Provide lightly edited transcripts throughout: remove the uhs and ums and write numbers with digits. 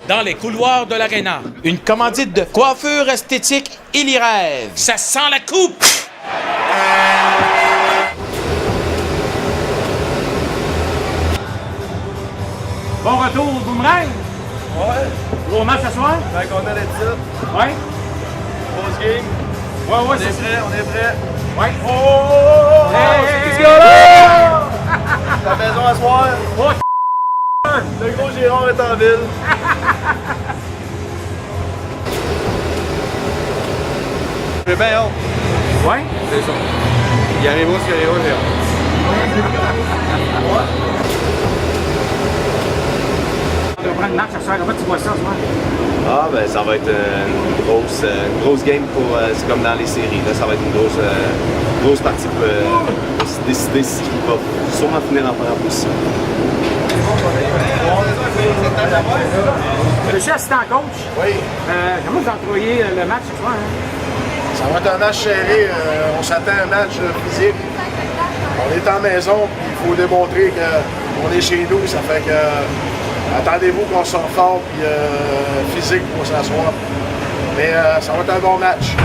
dans les couloirs de l'aréna. Une commandite de coiffure esthétique Illy Rêve. Ça sent la coupe! Bon retour au Boomerang! Ouais, Gros match ce soir? fait qu'on a les titres. Ouais? Grosse game. Ouais, On est prêt, on est prêt. Ouais. Oh! Hey, C'est hey, ce gars-là! hey! La maison à soir. Oh, Le gros Gérard est en ville. J'ai bien hâte. ouais? C'est ça. Il arrive où ce qu'il arrive, j'ai hâte. On va prendre le match ce soir. Comment tu vois ça ce soir? Ah, ben ça va être une grosse game pour. C'est comme dans les séries. Là, ça va être une grosse partie pour se décider ce qui va sûrement finir en première position. Monsieur assistant coach, Oui, comment vous entrevoyez le match ce soir? Hein? ça va être un match serré. On s'attend à un match physique. On est en maison, puis il faut démontrer qu'on est chez nous. Ça fait que attendez-vous qu'on sorte fort puis physique pour s'asseoir. Mais ça va être un bon match.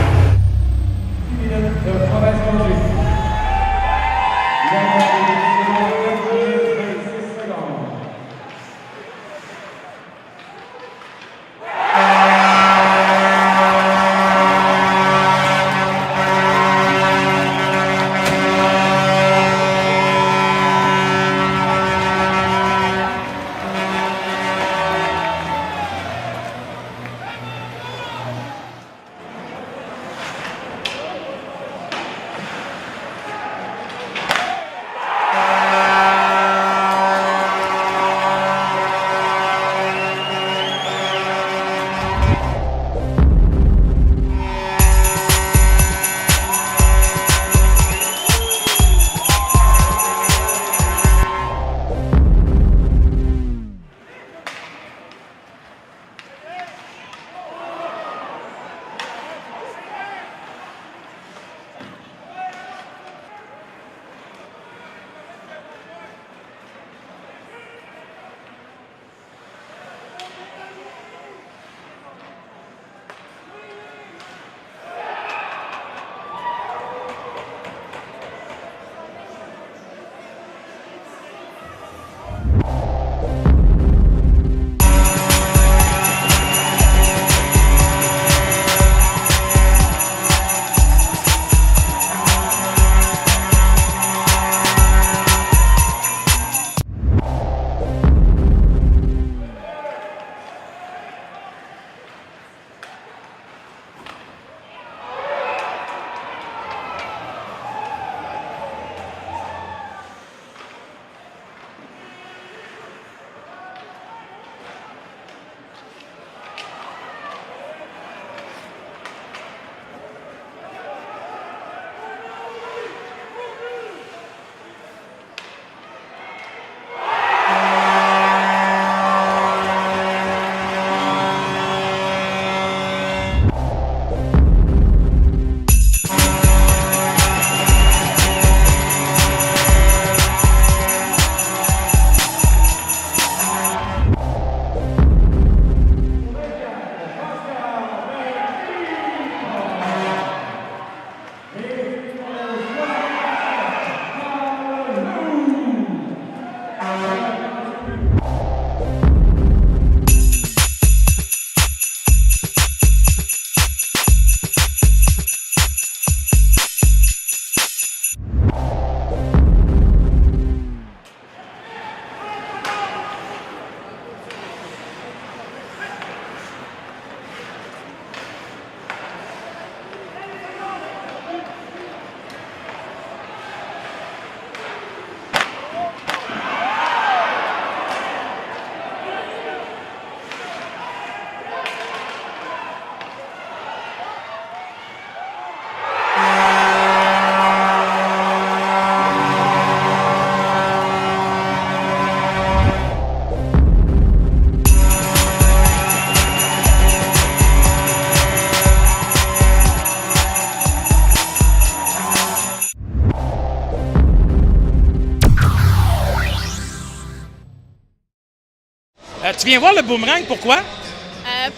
Tu viens voir le Boomerang, pourquoi?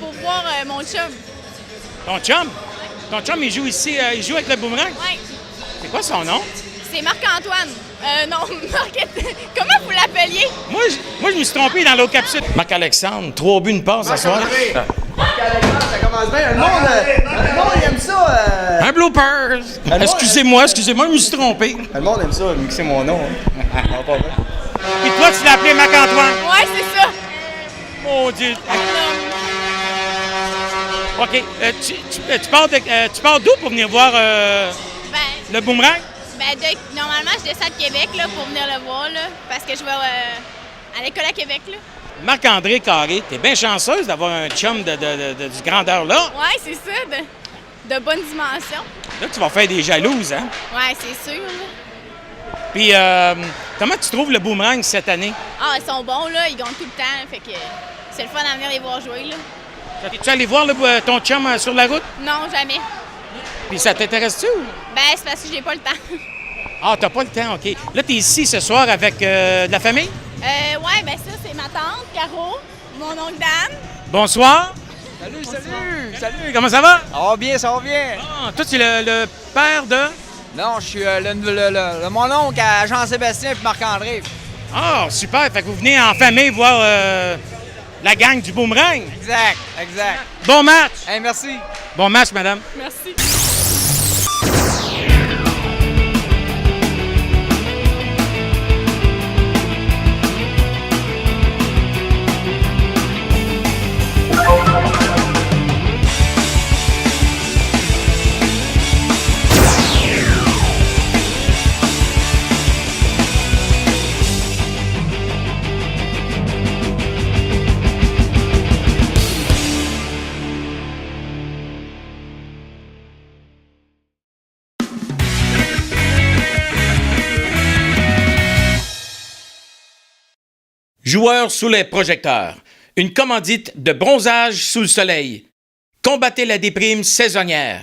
Pour voir mon chum. Ton chum? Ton chum, il joue ici, il joue avec le boomerang? Ouais. C'est quoi son nom? C'est Marc-Antoine. Non, comment vous l'appeliez? Moi, je me suis trompé dans l'eau capsule. Marc-Alexandre, 3 buts, une passe ce soir. Ça commence bien. Le monde aime ça. Un bloopers! Excusez-moi, je me suis trompé. Le monde aime ça, mixer mon nom. Pas vrai. Puis toi, tu l'as appelé Marc-Antoine? Ouais, c'est ça. Mon Dieu! Non. OK. Tu pars d'où pour venir voir le boomerang? Normalement, je descends de Québec là, pour venir le voir, là, parce que je vais à l'école à Québec. Là. Marc-André Carré, t'es bien chanceuse d'avoir un chum de grandeur là. Ouais, c'est ça, de bonne dimension. Là, tu vas faire des jalouses, hein? Ouais, c'est sûr. Là. Puis, comment tu trouves le boomerang cette année? Ah, ils sont bons, là, ils gagnent tout le temps, fait que c'est le fun à venir les voir jouer, là. Es-tu allé voir ton chum sur la route? Non, jamais. Puis ça t'intéresse-tu? Ben, c'est parce que j'ai pas le temps. Ah, t'as pas le temps, OK. Là, t'es ici ce soir avec de la famille? Ouais, ben ça, c'est ma tante, Caro, mon oncle Dan. Bonsoir. Salut. Comment ça va? Ça va bien, ça va bien. Ah, toi, tu es le père de... Non, je suis mon oncle à Jean-Sébastien et Marc-André. Ah, super. Fait que vous venez en famille voir la gang du boomerang. Exact. Bon match. Hey, merci. Bon match, madame. Merci. Joueurs sous les projecteurs. Une commandite de bronzage sous le soleil. Combattez la déprime saisonnière.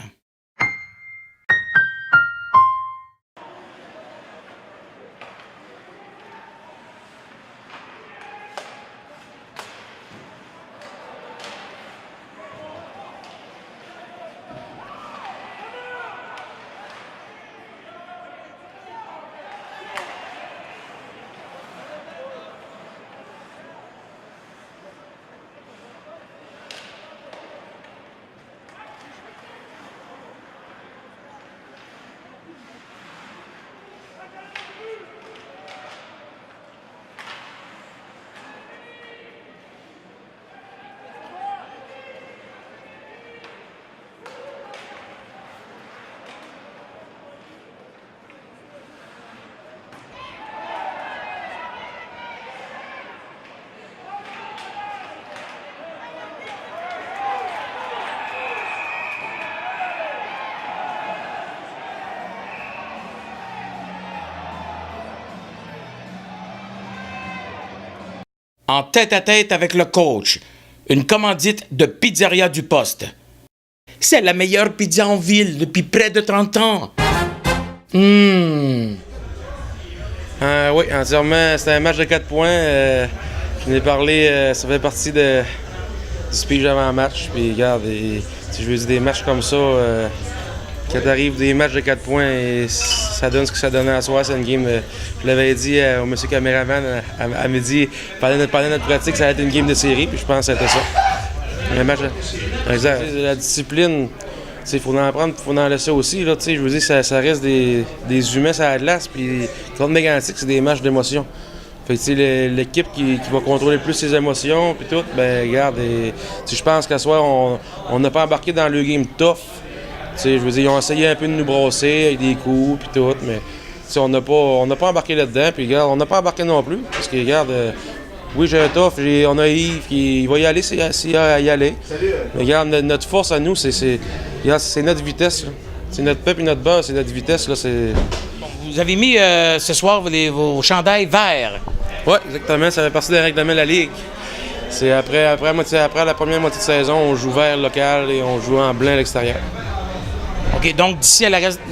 En tête-à-tête avec le coach. Une commandite de Pizzeria du Poste. C'est la meilleure pizza en ville depuis près de 30 ans. Oui, entièrement. C'était un match de 4 points. Je n'ai parlé, ça fait partie du speech avant-match. Puis regarde, si je veux dire des matchs comme ça, quand t'arrives des matchs de 4 points, et ça donne ce que ça donnait à soir. C'est une game, je l'avais dit au monsieur caméraman à midi, pendant notre pratique, ça allait être une game de série. Puis je pense que c'était ça. Un match, exact. La discipline, il faut en prendre, il faut en laisser aussi. Là, je veux dire, ça reste des humains sur la glace. Puis contre Mégantic, c'est des matchs d'émotion. Fait que l'équipe qui va contrôler plus ses émotions, puis tout, ben regarde, je pense qu'à soir, on n'a pas embarqué dans le game tough. Je veux dire, ils ont essayé un peu de nous brosser avec des coups, puis tout, mais on n'a pas embarqué là-dedans. Puis regarde, on n'a pas embarqué non plus. Parce que regarde, oui, j'ai un tough, on a Yves qui va y aller s'il a à y aller. Mais regarde, notre force à nous, c'est notre vitesse. C'est notre pep et notre base, c'est notre vitesse. Là, Vous avez mis ce soir vos chandails verts. Oui, exactement. Ça fait partie des règlements de la Ligue. C'est après la première moitié de saison, on joue vert local et on joue en blanc à l'extérieur. OK, donc d'ici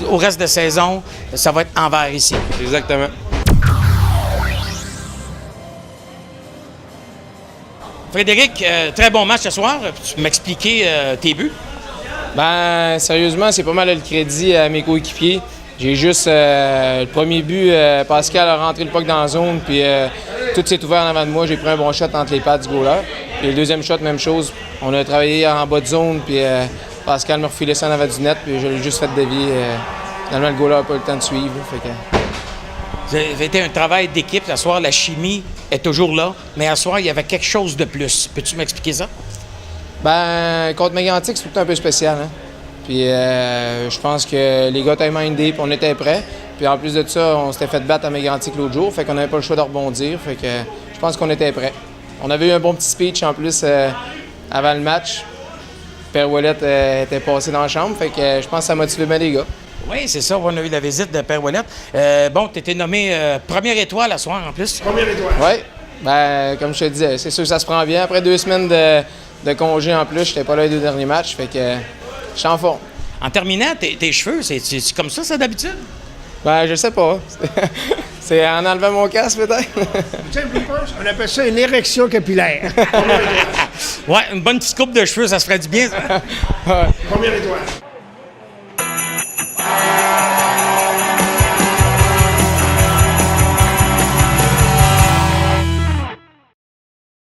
au reste de saison, ça va être en vert ici. Exactement. Frédéric, très bon match ce soir. Tu peux m'expliquer tes buts? Ben, sérieusement, c'est pas mal le crédit à mes coéquipiers. J'ai juste le premier but, Pascal a rentré le puck dans la zone, puis tout s'est ouvert en avant de moi. J'ai pris un bon shot entre les pattes du goaler. Puis le deuxième shot, même chose. On a travaillé en bas de zone, puis Pascal m'a refilé ça en avant du net, puis je l'ai juste fait dévier. Finalement, le goaler n'a pas eu le temps de suivre. Fait que... Ça a été un travail d'équipe. Ce soir, la chimie est toujours là, mais ce soir, il y avait quelque chose de plus. Peux-tu m'expliquer ça? Ben, contre Mégantic, c'est tout un peu spécial. Hein? Puis je pense que les gars étaient mindés, puis on était prêts. Puis en plus de ça, on s'était fait battre à Mégantic l'autre jour, fait qu'on n'avait pas le choix de rebondir. Fait que je pense qu'on était prêts. On avait eu un bon petit speech en plus avant le match. Père Ouellette était passé dans la chambre, fait que je pense que ça motivait bien les gars. Oui, c'est ça. On a eu la visite de Père Ouellette. Bon, tu étais nommé première étoile ce soir en plus. Première étoile. Oui, ben, comme je te disais, c'est sûr que ça se prend bien. Après 2 semaines de congé en plus, j'étais pas là les 2 derniers matchs, fait que je suis en forme. En terminant, tes cheveux, c'est comme ça d'habitude? Ben, je sais pas. C'est en enlevant mon casque, peut-être. On appelle ça une érection capillaire. Ouais, une bonne petite coupe de cheveux, ça se ferait du bien, ça. Première étoile.